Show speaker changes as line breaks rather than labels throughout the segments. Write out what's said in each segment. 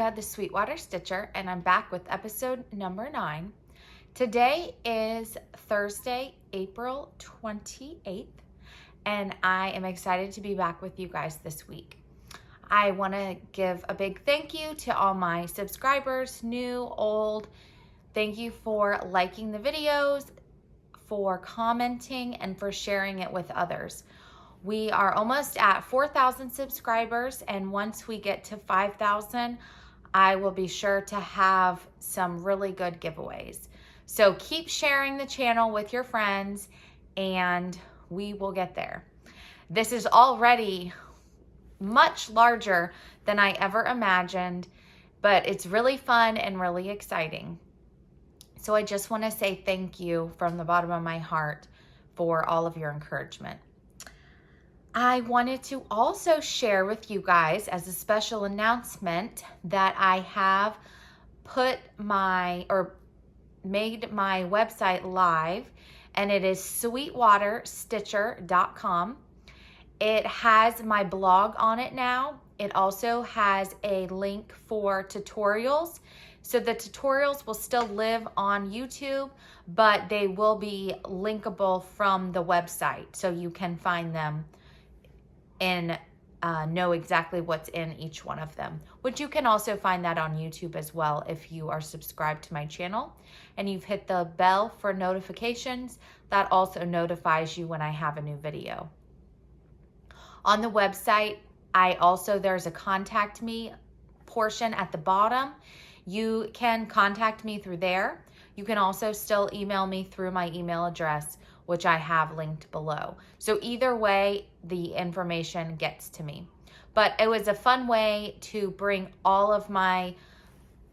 Aida, the Sweetwater Stitcher, and I'm back with episode number 9. Today is Thursday, April 28th, and I am excited to be back with you guys this week. I want to give a big thank you to all my subscribers, new, old. Thank you for liking the videos, for commenting, and for sharing it with others. We are almost at 4,000 subscribers, and once we get to 5,000, I will be sure to have some really good giveaways. So keep sharing the channel with your friends, and we will get there. This is already much larger than I ever imagined, but it's really fun and really exciting. So I just want to say thank you from the bottom of my heart for all of your encouragement. I wanted to also share with you guys as a special announcement that I have made my website live, and it is sweetwaterstitcher.com. It has my blog on it now. It also has a link for tutorials. So the tutorials will still live on YouTube, but they will be linkable from the website, so you can find them and know exactly what's in each one of them, which you can also find that on YouTube as well if you are subscribed to my channel and you've hit the bell for notifications. That also notifies you when I have a new video. On the website, there's a contact me portion at the bottom. You can contact me through there. You can also still email me through my email address, which I have linked below. So either way, the information gets to me. But it was a fun way to bring all of my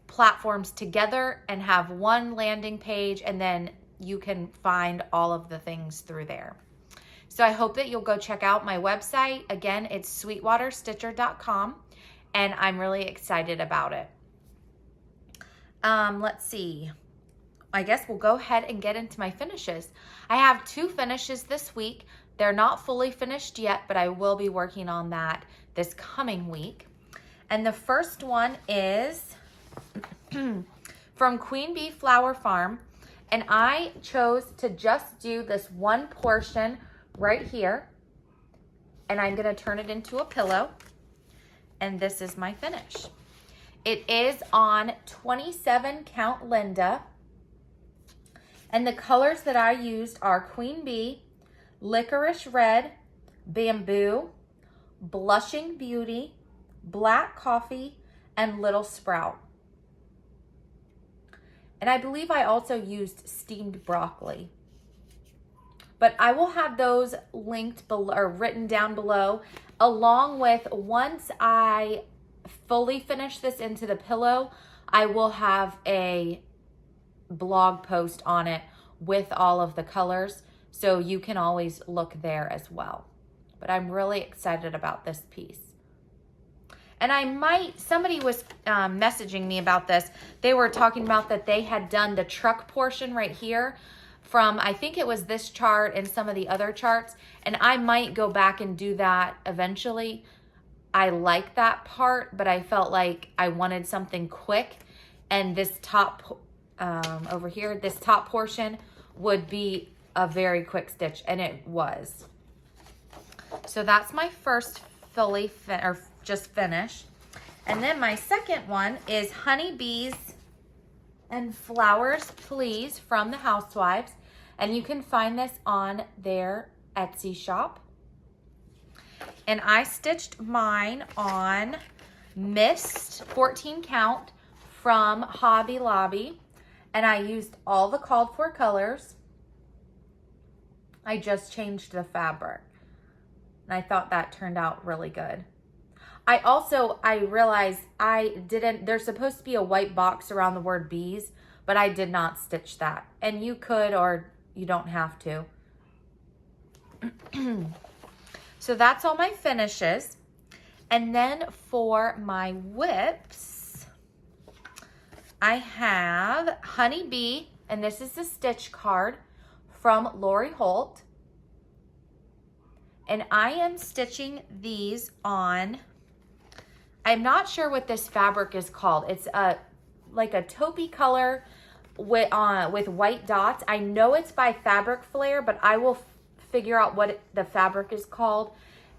platforms together and have one landing page, and then you can find all of the things through there. So I hope that you'll go check out my website. Again, it's sweetwaterstitcher.com, and I'm really excited about it. Let's see. I guess we'll go ahead and get into my finishes. I have 2 finishes this week. They're not fully finished yet, but I will be working on that this coming week. And the first one is from Queen Bee Flower Farm. And I chose to just do this one portion right here. And I'm going to turn it into a pillow. And this is my finish. It is on 27 count Linda. And the colors that I used are Queen Bee, Licorice Red, Bamboo, Blushing Beauty, Black Coffee, and Little Sprout. And I believe I also used Steamed Broccoli. But I will have those linked below or written down below, along with, once I fully finish this into the pillow, I will have a blog post on it with all of the colors, so you can always look there as well. But I'm really excited about this piece. And somebody was messaging me about this. They were talking about that they had done the truck portion right here from, I think it was this chart and some of the other charts, and I might go back and do that eventually. I like that part, but I felt like I wanted something quick, and this top over here, this top portion would be a very quick stitch, and it was. So that's my first fully just finished. And then my second one is Honeybees and Flowers Please from the Housewives, and you can find this on their Etsy shop. And I stitched mine on Mist 14 count from Hobby Lobby. And I used all the called for colors. I just changed the fabric. And I thought that turned out really good. I realized there's supposed to be a white box around the word bees, but I did not stitch that. And you could, or you don't have to. So that's all my finishes. And then for my whips, I have Honeybee, and this is the stitch card from Lori Holt. And I am stitching these on, I'm not sure what this fabric is called. It's like a taupey color with white dots. I know it's by Fabric Flare, but I will figure out what the fabric is called,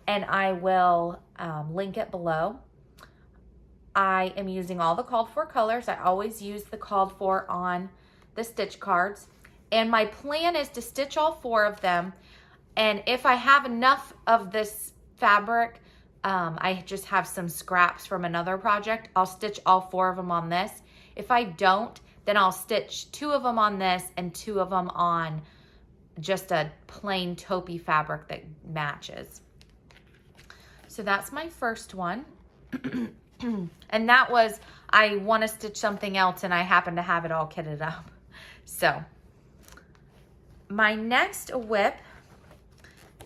and I will link it below. I am using all the called for colors. I always use the called for on the stitch cards. And my plan is to stitch all 4 of them. And if I have enough of this fabric, I just have some scraps from another project, I'll stitch all 4 of them on this. If I don't, then I'll stitch 2 of them on this and 2 of them on just a plain taupey fabric that matches. So that's my first one. And that was, I want to stitch something else and I happen to have it all kitted up. So my next WIP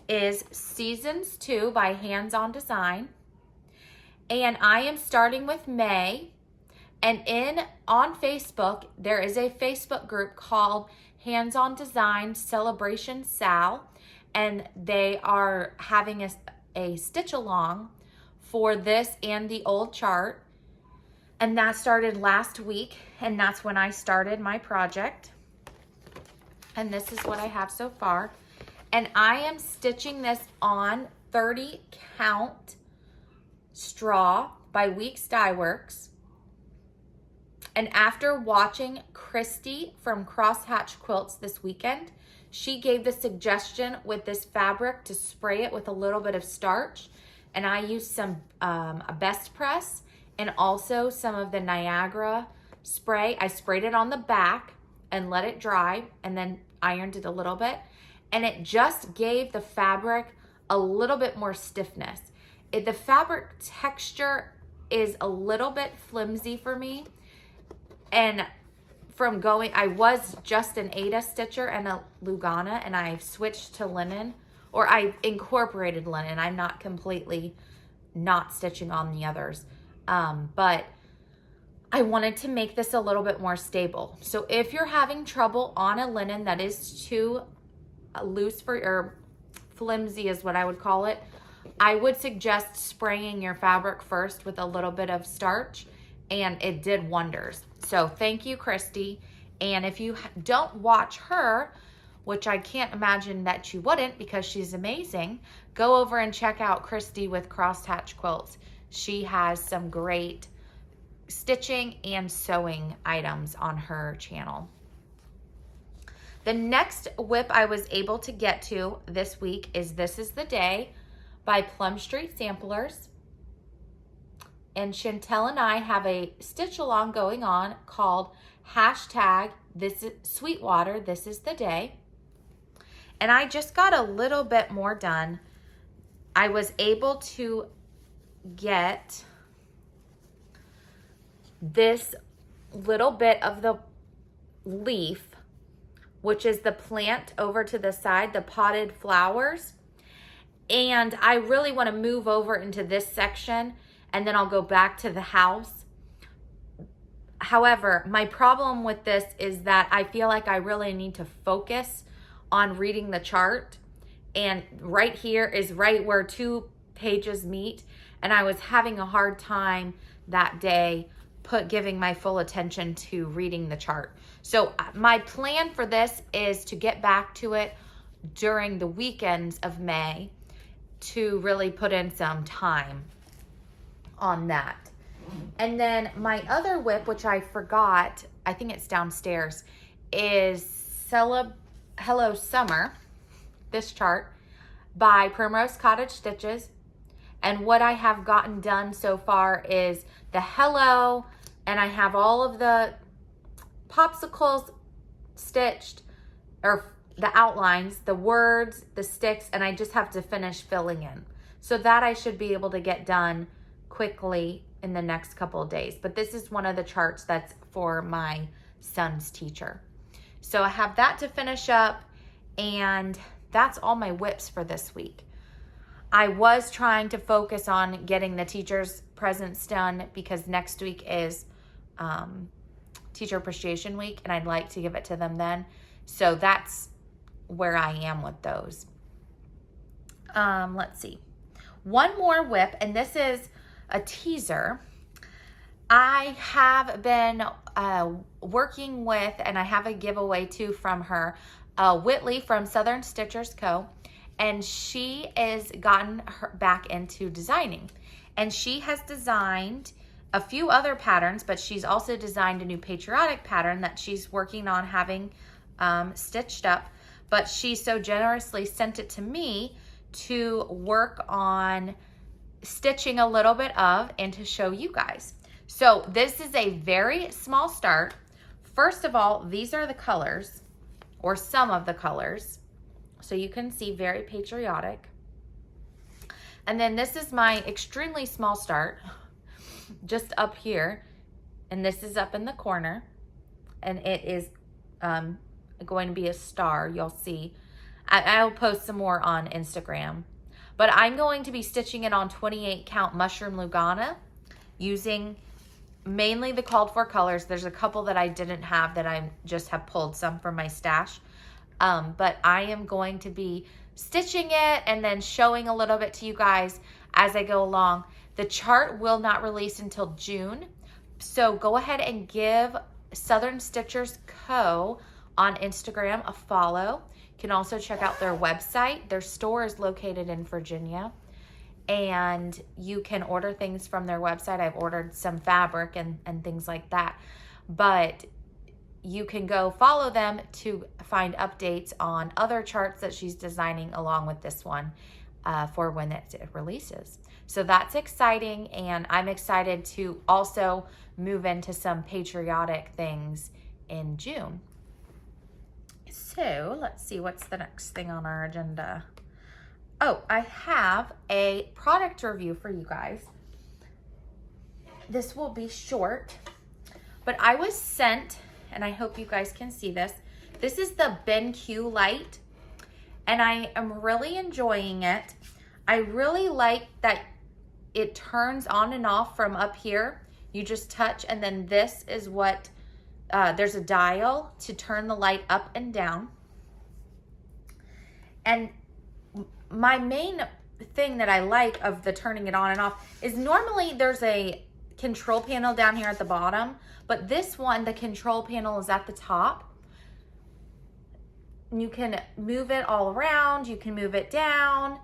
is Seasons 2 by Hands On Design. And I am starting with May. And on Facebook, there is a Facebook group called Hands On Design Celebration Sal. And they are having a stitch along for this and the old chart. And that started last week. And that's when I started my project. And this is what I have so far. And I am stitching this on 30 count straw by Weeks Dye Works. And after watching Christy from Crosshatch Quilts this weekend, she gave the suggestion with this fabric to spray it with a little bit of starch. And I used some a Best Press and also some of the Niagara spray. I sprayed it on the back and let it dry and then ironed it a little bit. And it just gave the fabric a little bit more stiffness. The fabric texture is a little bit flimsy for me. And from going, I was just an Aida stitcher and a Lugana, and I switched to linen, or I incorporated linen. I'm not completely not stitching on the others. But I wanted to make this a little bit more stable. So if you're having trouble on a linen that is too loose or flimsy is what I would call it, I would suggest spraying your fabric first with a little bit of starch, and it did wonders. So thank you, Christy. And if you don't watch her, which I can't imagine that you wouldn't because she's amazing, go over and check out Christy with Crosshatch Quilts. She has some great stitching and sewing items on her channel. The next WIP I was able to get to this week is This Is the Day by Plum Street Samplers. And Chantel and I have a stitch along going on called #Sweetwater, This Is the Day. And I just got a little bit more done. I was able to get this little bit of the leaf, which is the plant over to the side, the potted flowers. And I really want to move over into this section, and then I'll go back to the house. However, my problem with this is that I feel like I really need to focus on reading the chart. And right here is right where 2 pages meet. And I was having a hard time that day giving my full attention to reading the chart. So my plan for this is to get back to it during the weekends of May to really put in some time on that. And then my other WIP, which I forgot, I think it's downstairs, is Hello Summer, this chart, by Primrose Cottage Stitches. And what I have gotten done so far is the hello, and I have all of the popsicles stitched, or the outlines, the words, the sticks, and I just have to finish filling in. So that I should be able to get done quickly in the next couple of days. But this is one of the charts that's for my son's teacher. So I have that to finish up, and that's all my WIPs for this week. I was trying to focus on getting the teacher's presents done because next week is Teacher Appreciation Week, and I'd like to give it to them then. So that's where I am with those. Let's see. One more WIP, and this is a teaser. I have been working with, and I have a giveaway too from her, Whitley from Southern Stitchers Co. And she has gotten her back into designing. And she has designed a few other patterns, but she's also designed a new patriotic pattern that she's working on having stitched up. But she so generously sent it to me to work on stitching a little bit of and to show you guys. So this is a very small start. First of all, these are the colors, or some of the colors. So you can see very patriotic. And then this is my extremely small start, just up here. And this is up in the corner. And it is going to be a star, you'll see. I'll post some more on Instagram. But I'm going to be stitching it on 28 count mushroom Lugana using mainly the called for colors. There's a couple that I didn't have that I just have pulled some from my stash. But I am going to be stitching it and then showing a little bit to you guys as I go along. The chart will not release until June. So go ahead and give Southern Stitchers Co. on Instagram a follow. You can also check out their website. Their store is located in Virginia. And you can order things from their website. I've ordered some fabric and things like that. But you can go follow them to find updates on other charts that she's designing along with this one for when it releases. So that's exciting, and I'm excited to also move into some patriotic things in June. So let's see, what's the next thing on our agenda? Oh, I have a product review for you guys. This will be short, but I was sent, and I hope you guys can see this. This is the BenQ Light, and I am really enjoying it. I really like that it turns on and off from up here. You just touch, and then this is what, there's a dial to turn the light up and down. And my main thing that I like of the turning it on and off is normally there's a control panel down here at the bottom, but this one, the control panel is at the top. You can move it all around. You can move it down.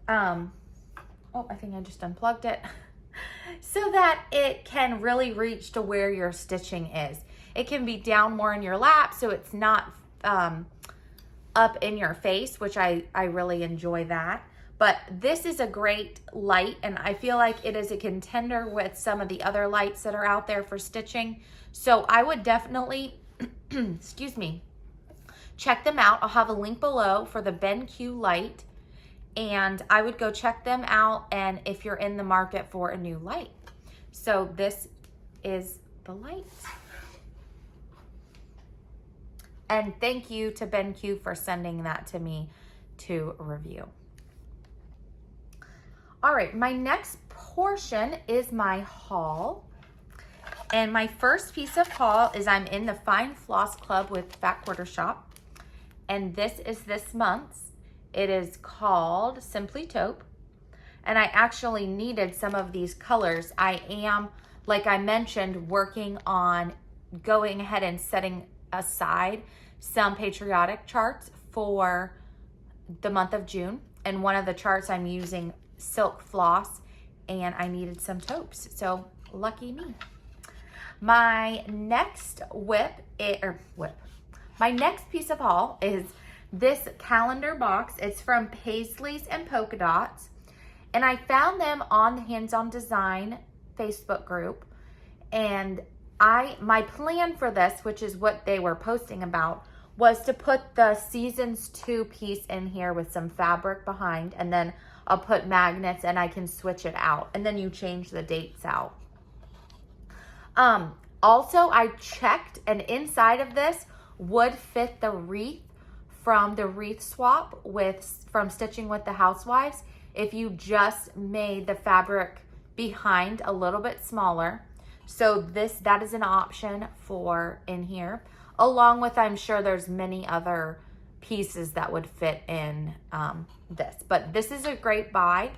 Oh, I think I just unplugged it. So that it can really reach to where your stitching is. It can be down more in your lap, so it's not up in your face, which I really enjoy that. But this is a great light, and I feel like it is a contender with some of the other lights that are out there for stitching. So I would definitely, excuse me, check them out. I'll have a link below for the BenQ Light, and I would go check them out, and if you're in the market for a new light. So this is the light. And thank you to BenQ for sending that to me to review. All right, my next portion is my haul. And my first piece of haul is I'm in the Fine Floss Club with Fat Quarter Shop. And this is this month's. It is called Simply Taupe. And I actually needed some of these colors. I am, like I mentioned, working on going ahead and setting aside some patriotic charts for the month of June. And one of the charts I'm using silk floss, and I needed some taupes. So lucky me. My next my next piece of haul is this calendar box. It's from Paisley's and Polka Dots, and I found them on the Hands On Design Facebook group. And my plan for this, which is what they were posting about, was to put the Seasons 2 piece in here with some fabric behind, and then I'll put magnets and I can switch it out, and then you change the dates out. Also, I checked, and inside of this would fit the wreath from the wreath swap from Stitching with the Housewives if you just made the fabric behind a little bit smaller. So that is an option for in here, along with, I'm sure there's many other pieces that would fit in this. But this is a great buy.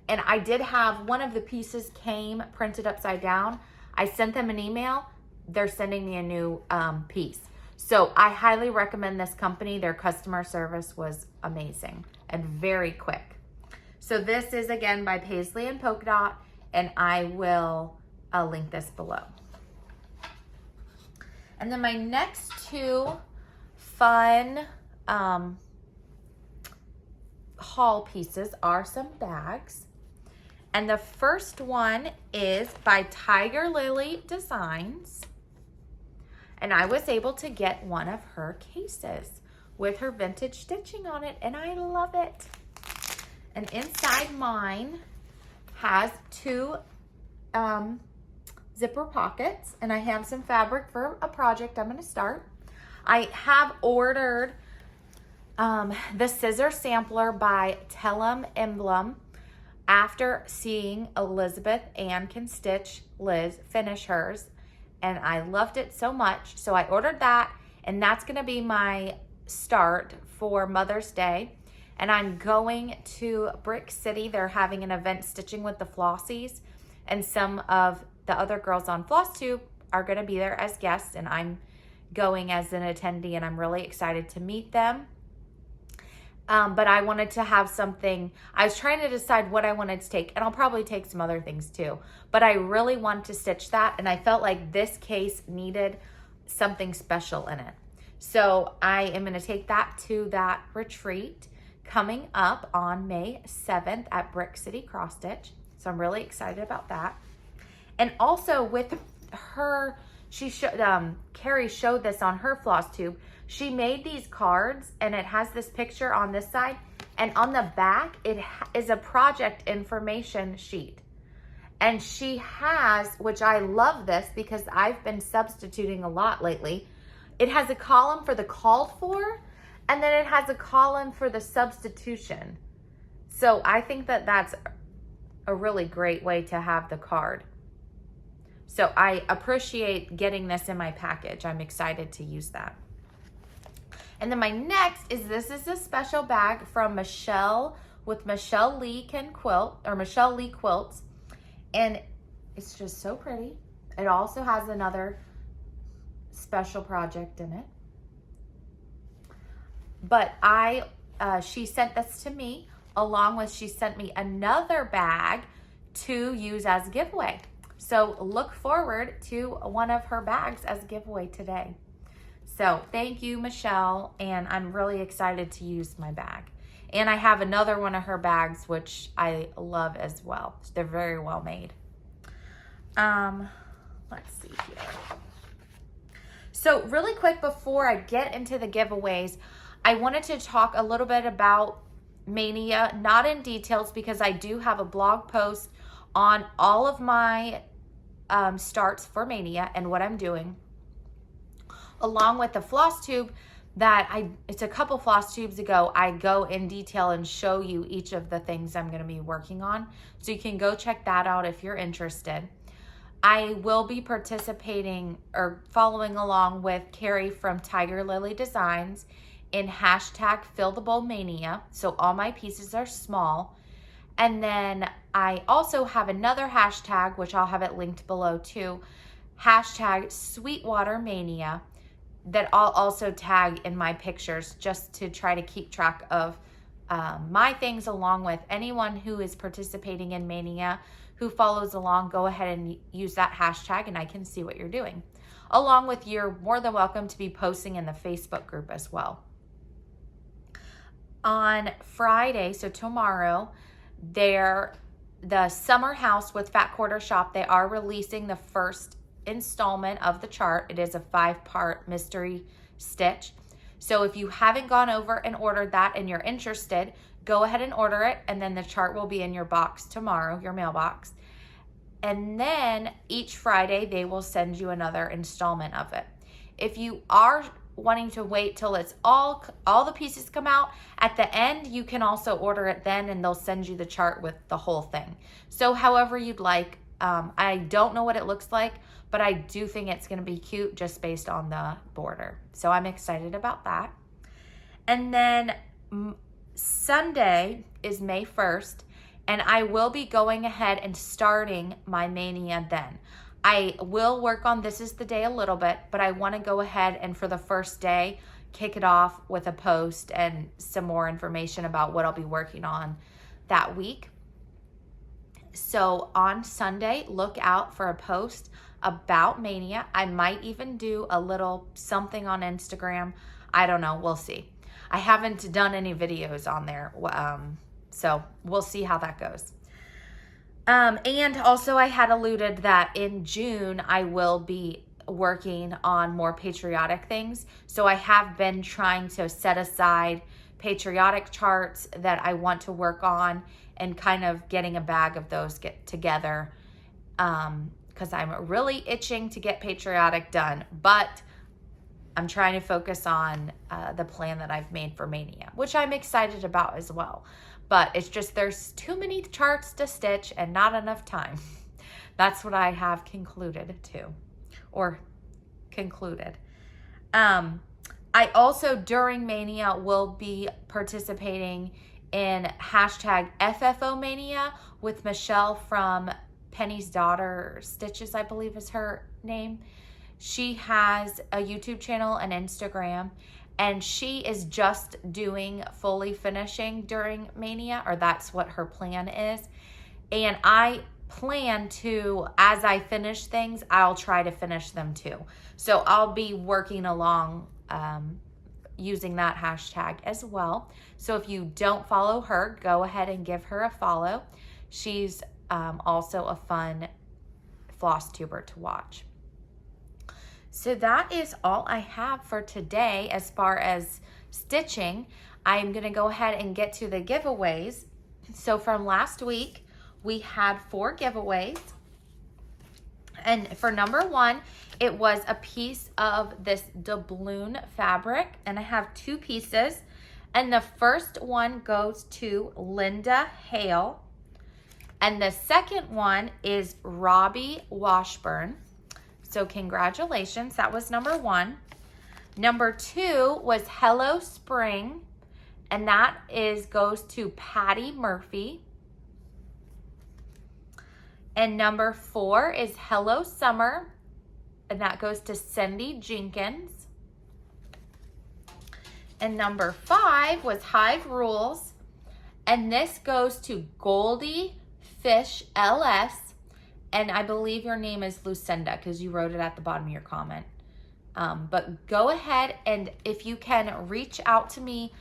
And I did have one of the pieces came printed upside down. I sent them an email. They're sending me a new piece. So I highly recommend this company. Their customer service was amazing and very quick. So this is again by Paisley and Polka Dot, and I will link this below. And then my next two fun haul pieces are some bags. And the first one is by Tiger Lily Designs. And I was able to get one of her cases with her vintage stitching on it, and I love it. And inside mine has two zipper pockets, and I have some fabric for a project I'm going to start. I have ordered the scissor sampler by Tellem Emblem after seeing Elizabeth Ann Can Stitch Liz finish hers, and I loved it so much. So I ordered that, and that's going to be my start for Mother's Day. And I'm going to Brick City. They're having an event stitching with the Flossies, and some of the other girls on Flosstube are going to be there as guests, and I'm going as an attendee, and I'm really excited to meet them. But I wanted to have something. I was trying to decide what I wanted to take, and I'll probably take some other things too, but I really want to stitch that, and I felt like this case needed something special in it. So I am going to take that to that retreat coming up on May 7th at Brick City Cross Stitch. So I'm really excited about that. And also with her, Carrie showed this on her Flosstube. She made these cards, and it has this picture on this side, and on the back it is a project information sheet. And she has, which I love this because I've been substituting a lot lately, it has a column for the called for, and then it has a column for the substitution. So I think that that's a really great way to have the card. So I appreciate getting this in my package. I'm excited to use that. And then my next is, this is a special bag from Michelle with Michelle Lee Can Quilt, or Michelle Lee Quilts. And it's just so pretty. It also has another special project in it. But she sent this to me, along with she sent me another bag to use as a giveaway. So look forward to one of her bags as a giveaway today. So thank you, Michelle, and I'm really excited to use my bag. And I have another one of her bags, which I love as well. They're very well made. Let's see here. So really quick before I get into the giveaways, I wanted to talk a little bit about Mania, not in details because I do have a blog post on all of my starts for Mania and what I'm doing, along with the Flosstube that it's a couple Flosstubes ago, I go in detail and show you each of the things I'm going to be working on. So you can go check that out if you're interested. I will be participating or following along with Carrie from Tiger Lily Designs in #FillTheBowlMania. So all my pieces are small. And then I also have another hashtag, which I'll have it linked below too, #Sweetwater Mania, that I'll also tag in my pictures just to try to keep track of my things, along with anyone who is participating in Mania who follows along. Go ahead and use that hashtag and I can see what you're doing. Along with, you're more than welcome to be posting in the Facebook group as well. On Friday, so tomorrow, the Summer House with Fat Quarter Shop, they are releasing the first installment of the chart. It is a 5-part mystery stitch. So if you haven't gone over and ordered that and you're interested, go ahead and order it, and then the chart will be in your box tomorrow, your mailbox. And then each Friday they will send you another installment of it. If you are wanting to wait till it's all the pieces come out at the end, you can also order it then, and they'll send you the chart with the whole thing. So however you'd like. I don't know what it looks like, but I do think it's going to be cute just based on the border. So I'm excited about that. And then Sunday is May 1st, And I will be going ahead and starting my Mania then. I will work on This Is the Day a little bit, but I want to go ahead and for the first day, kick it off with a post and some more information about what I'll be working on that week. So on Sunday, look out for a post about Mania. I might even do a little something on Instagram. I don't know. We'll see. I haven't done any videos on there, so we'll see how that goes. And also I had alluded that in June, I will be working on more patriotic things. So I have been trying to set aside patriotic charts that I want to work on and kind of getting a bag of those get together, because I'm really itching to get patriotic done, but I'm trying to focus on the plan that I've made for Mania, which I'm excited about as well. But it's just there's too many charts to stitch and not enough time. That's what I have concluded. I also during Mania will be participating in hashtag FFO Mania with Michelle from Penny's Daughter Stitches, I believe is her name. She has a YouTube channel and Instagram, and she is just doing fully finishing during Mania, or that's what her plan is. And I plan to, as I finish things, I'll try to finish them too. So I'll be working along using that hashtag as well. So if you don't follow her, go ahead and give her a follow. She's also a fun floss tuber to watch. So that is all I have for today as far as stitching. I'm going to go ahead and get to the giveaways. So from last week, we had 4 giveaways. And for number 1, it was a piece of this doubloon fabric. And I have 2 pieces. And the first one goes to Linda Hale. And the second one is Robbie Washburn. So congratulations, that was number 1. Number 2 was Hello Spring, and that goes to Patty Murphy. And number 4 is Hello Summer, and that goes to Cindy Jenkins. And number 5 was Hive Rules, and this goes to Goldie Fish LS. And I believe your name is Lucinda because you wrote it at the bottom of your comment. But go ahead, and if you can reach out to me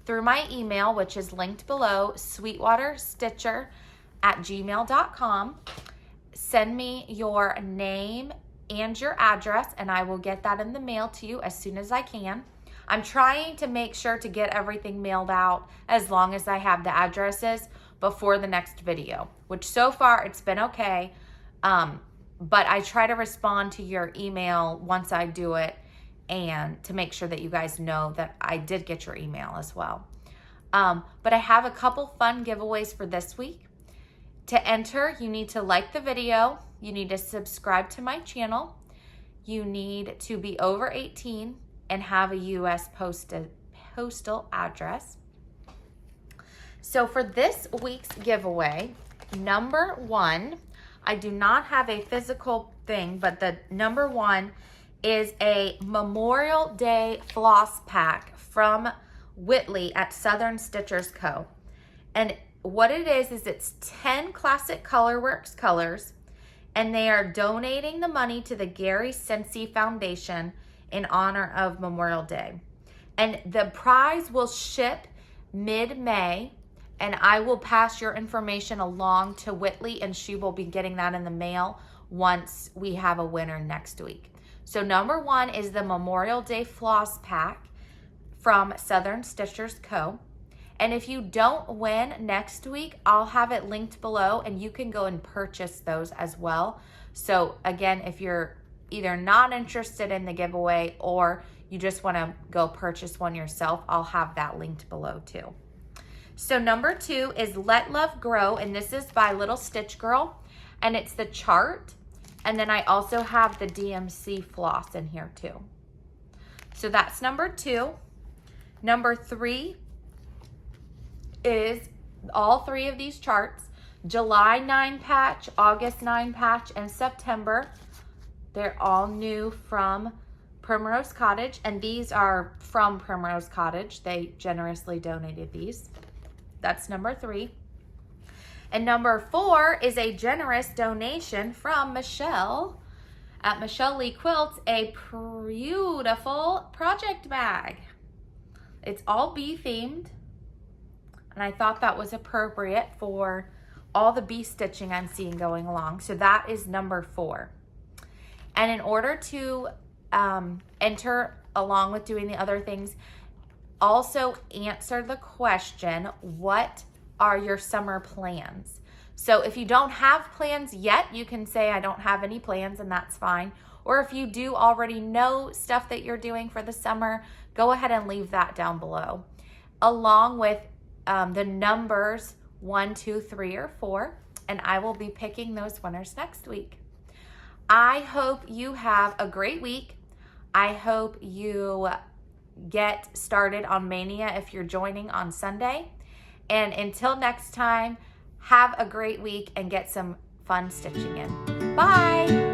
through my email, which is linked below, sweetwaterstitcher@gmail.com. Send me your name and your address, and I will get that in the mail to you as soon as I can. I'm trying to make sure to get everything mailed out as long as I have the addresses before the next video, which so far it's been okay. But I try to respond to your email once I do it, and to make sure that you guys know that I did get your email as well. But I have a couple fun giveaways for this week. To enter, you need to like the video, you need to subscribe to my channel, you need to be over 18 and have a U.S. postal address. So for this week's giveaway, number 1, I do not have a physical thing, but the number 1 is a Memorial Day floss pack from Whitley at Southern Stitchers Co. And what it is it's 10 classic Colorworks colors, and they are donating the money to the Gary Sensi Foundation in honor of Memorial Day. And the prize will ship mid-May, and I will pass your information along to Whitley, and she will be getting that in the mail once we have a winner next week. So number 1 is the Memorial Day Floss Pack from Southern Stitchers Co. And if you don't win next week, I'll have it linked below, and you can go and purchase those as well. So again, if you're either not interested in the giveaway or you just want to go purchase one yourself, I'll have that linked below too. So number 2 is Let Love Grow, and this is by Little Stitch Girl, and it's the chart. And then I also have the DMC floss in here too. So that's number 2. Number 3 is all 3 of these charts, July 9 patch, August 9 patch, and September. They're all new from Primrose Cottage, and these are from Primrose Cottage. They generously donated these. That's number 3. And number 4 is a generous donation from Michelle at Michelle Lee Quilts, a beautiful project bag. It's all bee themed, and I thought that was appropriate for all the bee stitching I'm seeing going along. So that is number 4. And in order to enter along with doing the other things, also answer the question, what are your summer plans? So if you don't have plans yet, you can say I don't have any plans, and that's fine. Or if you do already know stuff that you're doing for the summer, go ahead and leave that down below, along with the numbers 1, 2, 3, or 4, and I will be picking those winners next week. I hope you have a great week. I hope you get started on Mania if you're joining on Sunday. And until next time, have a great week and get some fun stitching in. Bye!